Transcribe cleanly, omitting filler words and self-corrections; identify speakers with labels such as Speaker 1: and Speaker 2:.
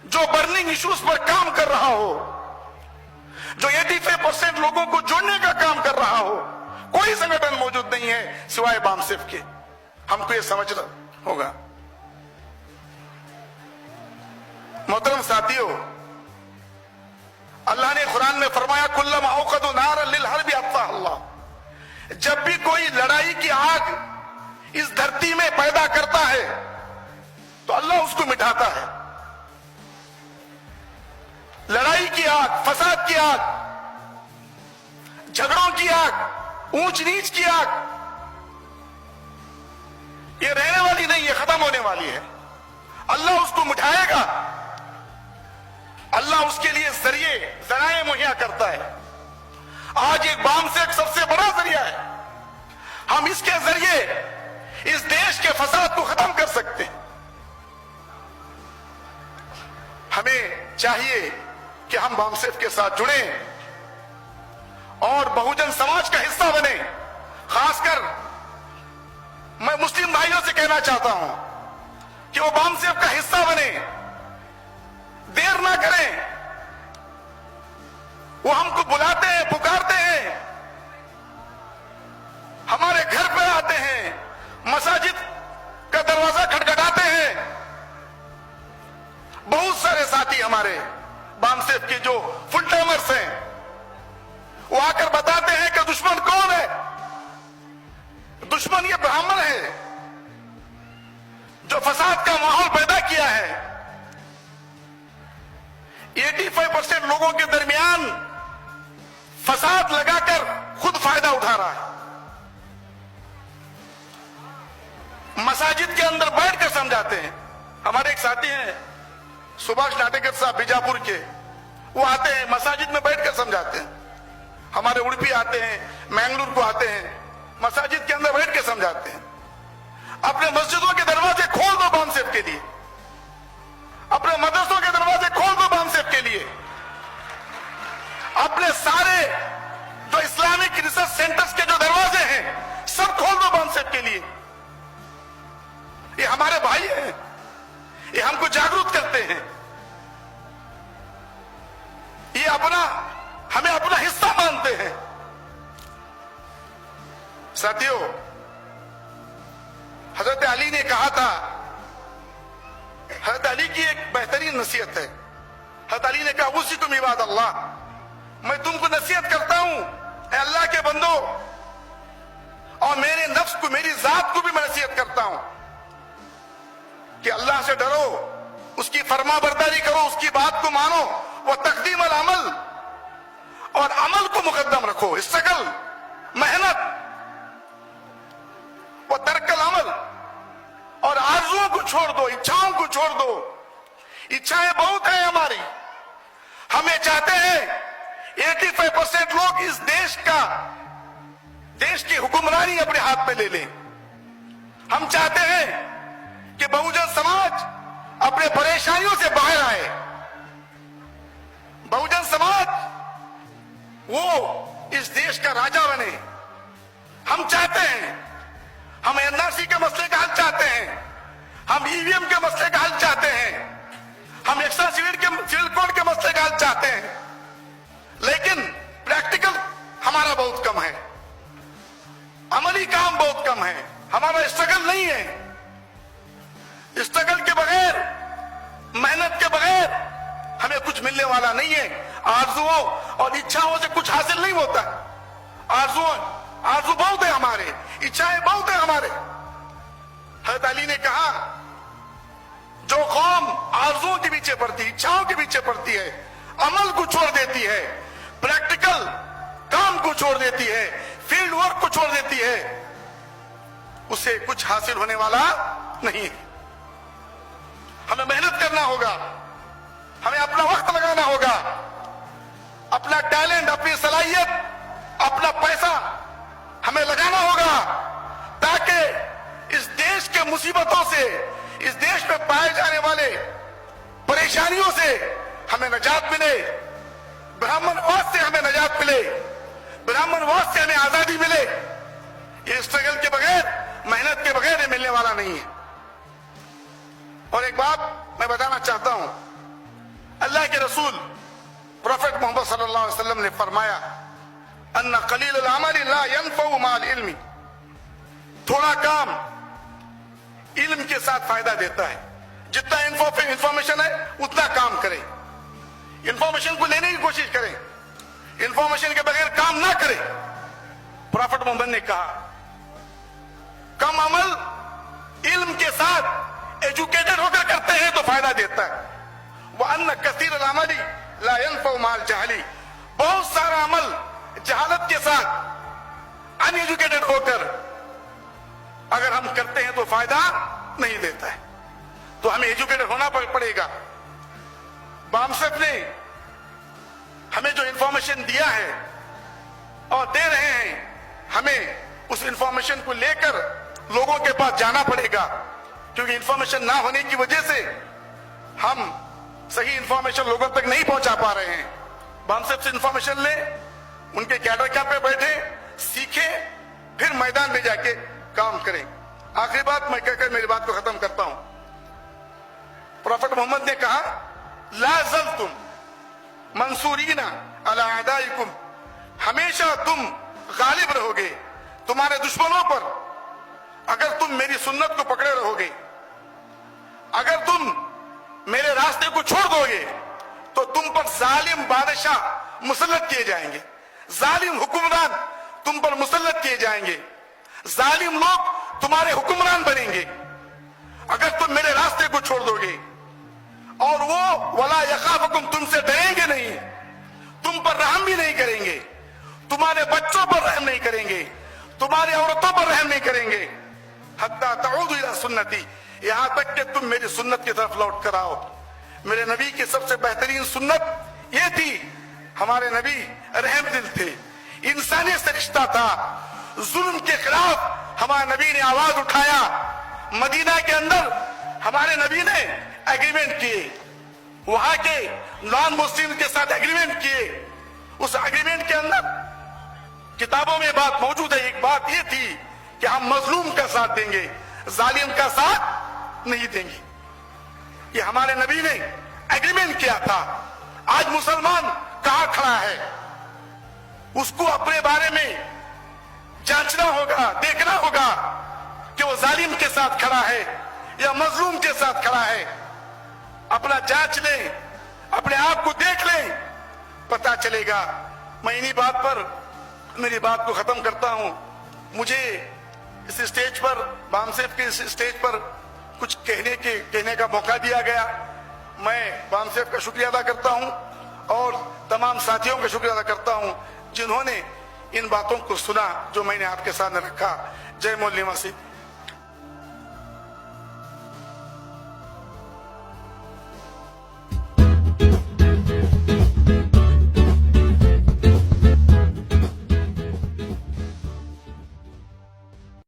Speaker 1: जो burning issues पर काम कर रहा हो, जो 85% लोगों को जोड़ने का काम कर रहा हो, कोई संगठन मौजूद नहीं है सिवाय बामसेफ के। हमको ये समझना होगा। मोहतरम साथियों, अल्लाह ने कुरान में फरमाया कुल्लमा औक़दू नारन लिल हर्बि अत्फ़ाहा अल्लाह। जब भी कोई लड़ाई की आग इस धरती में पैदा करता है तो अल्लाह उसको मिटाता है। लड़ाई की आग, फसाद की आग, झगड़ों की आग, ऊंच नीच की आग, ये रहने वाली नहीं है, खत्म होने वाली है। अल्लाह उसको मिटाएगा। अल्लाह उसके लिए जराए मुहैया करता है। आज एक बामसेफ सबसे बड़ा जरिया है। हम इसके जरिए इस देश के फसाद को खत्म कर सकते हैं। हमें चाहिए कि हम बामसेफ के साथ जुड़ें और बहुजन समाज का हिस्सा बने। खासकर मैं मुस्लिम भाइयों से कहना चाहता हूं कि वो बामसेफ का हिस्सा बने, देर ना करें। वो हमको बुलाते हैं, पुकारते हैं, हमारे घर पे आते हैं, मसाजिद का दरवाजा खटखटाते हैं। बहुत सारे साथी हमारे बामसेफ के जो फुल टाइमर्स हैं, वो आकर बताते हैं कि दुश्मन कौन है। दुश्मन ये ब्राह्मण है जो फसाद का माहौल पैदा किया है। 85% लोगों के दरमियान फसाद लगाकर खुद फायदा उठा रहा है। मसाजिद के अंदर बैठकर समझाते हैं। हमारे एक साथी हैं सुभाष नाटेकर साहब बीजापुर के, वो आते हैं मसाजिद में बैठकर समझाते हैं। हमारे उड़पी आते हैं, मैंगलोर को आते हैं, मसाजिद के अंदर बैठ के समझाते हैं। अपने मस्जिदों के दरवाजे खोल दो बामसेफ के लिए, अपने मदरसों के दरवाजे खोल दो बामसेफ के लिए, अपने सारे जो इस्लामिक रिसर्च सेंटर्स के जो दरवाजे हैं सब खोल दो बामसेफ के लिए। ये हमारे भाई हैं, ये हमको जागरूक करते हैं, ये हमें अपना हिस्सा मानते हैं। साथियों, हजरत अली ने कहा था, हजरत अली की एक बेहतरीन नसीहत है। हजरत अली ने कहा उसीकुम इबाद अल्लाह, मैं तुमको नसीहत करता हूं ऐ अल्लाह के बंदो, और मेरे नफ्स को, मेरी जात को भी मैं नसीहत करता हूं कि अल्लाह से डरो, उसकी फरमाबरदारी करो, उसकी बात को मानो। वह तकदीम अल अमल, और अमल को मुकद्दम रखो, इस्तेकल मेहनत, वह तर्कल अमल, और आरज़ुओं को छोड़ दो, इच्छाओं को छोड़ दो। इच्छाएं बहुत है हमारी, हमें चाहते हैं 85% लोग इस देश की हुक्मरानी अपने हाथ में ले लें। हम चाहते हैं कि बहुजन समाज अपने परेशानियों से बाहर आए। बहुजन समाज वो इस देश का राजा बने। हम चाहते हैं, हम एनआरसी के मसले का हल चाहते हैं, हम ईवीएम के मसले का हल चाहते हैं, हम एक्स्ट्रा सिविल कोड के मसले का हल चाहते हैं, लेकिन प्रैक्टिकल हमारा बहुत कम है, अमली काम बहुत कम है, हमारा स्ट्रगल नहीं है। स्ट्रगल के बगैर, मेहनत के बगैर हमें कुछ मिलने वाला नहीं है। आरजुओं और इच्छाओं से कुछ हासिल नहीं होता। आरजू बहुत है हमारे, इच्छाएं बहुत है हमारे। हज़रत अली ने कहा जो कौम आरजुओं के पीछे पड़ती, इच्छाओं के पीछे पड़ती है, अमल को छोड़ देती है, प्रैक्टिकल काम को छोड़ देती है, फील्ड वर्क को छोड़ देती है, उसे कुछ हासिल होने वाला नहीं है। हमें मेहनत करना होगा, हमें अपना वक्त लगाना होगा, अपना टैलेंट, अपनी सलाहियत, अपना पैसा हमें लगाना होगा, ताकि इस देश के मुसीबतों से, इस देश में पाए जाने वाले परेशानियों से हमें निजात मिले, ब्राह्मणवाद से हमें निजात मिले, ब्राह्मणवाद से हमें आजादी मिले। ये स्ट्रगल के बगैर, मेहनत के बगैर ये मिलने वाला नहीं है। और एक बात मैं बताना चाहता हूं, اللہ کے رسول پروفیٹ محمد صلی اللہ علیہ وسلم نے فرمایا ان قلیل العمل لا ينفع مع العلم، تھوڑا کام علم کے ساتھ فائدہ دیتا ہے. جتنا انفارمیشن ہے اتنا کام کریں، انفارمیشن کو لینے کی کوشش کریں، انفارمیشن کے بغیر کام نہ کریں. پروفیٹ محمد نے کہا کم عمل علم کے ساتھ ایجوکیٹڈ ہو کر کرتے ہیں تو فائدہ دیتا ہے. وَأَنَّ كَثِيرَ الْعَمَلِ لَا يَنْفَعُ مَعَ الْجَهْلِ، بہت سارا عمل جہالت کے ساتھ ان ایجوکیٹڈ ہو کر اگر ہم کرتے ہیں تو فائدہ نہیں دیتا ہے. تو ہمیں ایجوکیٹڈ ہونا پڑے گا. بامسف نے ہمیں جو انفارمیشن دیا ہے اور دے رہے ہیں، ہمیں اس انفارمیشن کو لے کر لوگوں کے پاس جانا پڑے گا، کیونکہ انفارمیشن نہ ہونے کی وجہ سے ہم صحیح انفارمیشن لوگوں تک نہیں پہنچا پا رہے ہیں. بامسف سے انفارمیشن لیں، ان کے کیڈر کیمپ پہ بیٹھے، سیکھیں، پھر میدان میں جا کے کام کریں. آخری بات میں کہہ کر میری بات کو ختم کرتا ہوں. پروفیٹ محمد نے کہا لا زلتم منصورین علی اعدائکم، ہمیشہ تم غالب رہو گے تمہارے دشمنوں پر اگر تم میری سنت کو پکڑے رہو گے. اگر تم میرے راستے کو چھوڑ دو گے تو تم پر ظالم بادشاہ مسلط کیے جائیں گے، ظالم حکمران تم پر مسلط کیے جائیں گے، ظالم لوگ تمہارے حکمران بنیں گے اگر تم میرے راستے کو چھوڑ دو گے. اور وہ ولا یخافکم، تم سے ڈریں گے نہیں، تم پر رحم بھی نہیں کریں گے، تمہارے بچوں پر رحم نہیں کریں گے، تمہاری عورتوں پر رحم نہیں کریں گے. حتی تعودوا الی سنتی، یہاں تک کہ تم میری سنت کی طرف لوٹ کر آؤ. میرے نبی کی سب سے بہترین سنت یہ تھی. ہمارے نبی رحم دل تھے، انسانیت سے رشتہ تھا. ظلم کے خلاف ہمارے نبی نے آواز اٹھایا. مدینہ کے اندر ہمارے نبی نے ایگریمنٹ کیے، وہاں کے نان مسلم کے ساتھ ایگریمنٹ کیے. اس ایگریمنٹ کے اندر کتابوں میں بات موجود ہے. ایک بات یہ تھی کہ ہم مظلوم کا ساتھ دیں گے، ظالم کا ساتھ نہیں دیں گے. یہ ہمارے نبی نے ایگریمنٹ کیا تھا. آج مسلمان کہاں کھڑا ہے، اس کو اپنے بارے میں جانچنا ہوگا، دیکھنا ہوگا کہ وہ ظالم کے ساتھ کھڑا ہے یا مظلوم کے ساتھ کھڑا ہے. اپنا جانچ لیں، اپنے آپ کو دیکھ لیں، پتا چلے گا. میں انہی بات پر میری بات کو ختم کرتا ہوں. مجھے اس اسٹیج پر، بامسیف کے اس اسٹیج پر کچھ کہنے کا موقع دیا گیا. میں بامسیف کا شکریہ ادا کرتا ہوں اور تمام ساتھیوں کا شکریہ ادا کرتا ہوں جنہوں نے ان باتوں کو سنا جو میں نے آپ کے سامنے رکھا. جے مولی مسیح.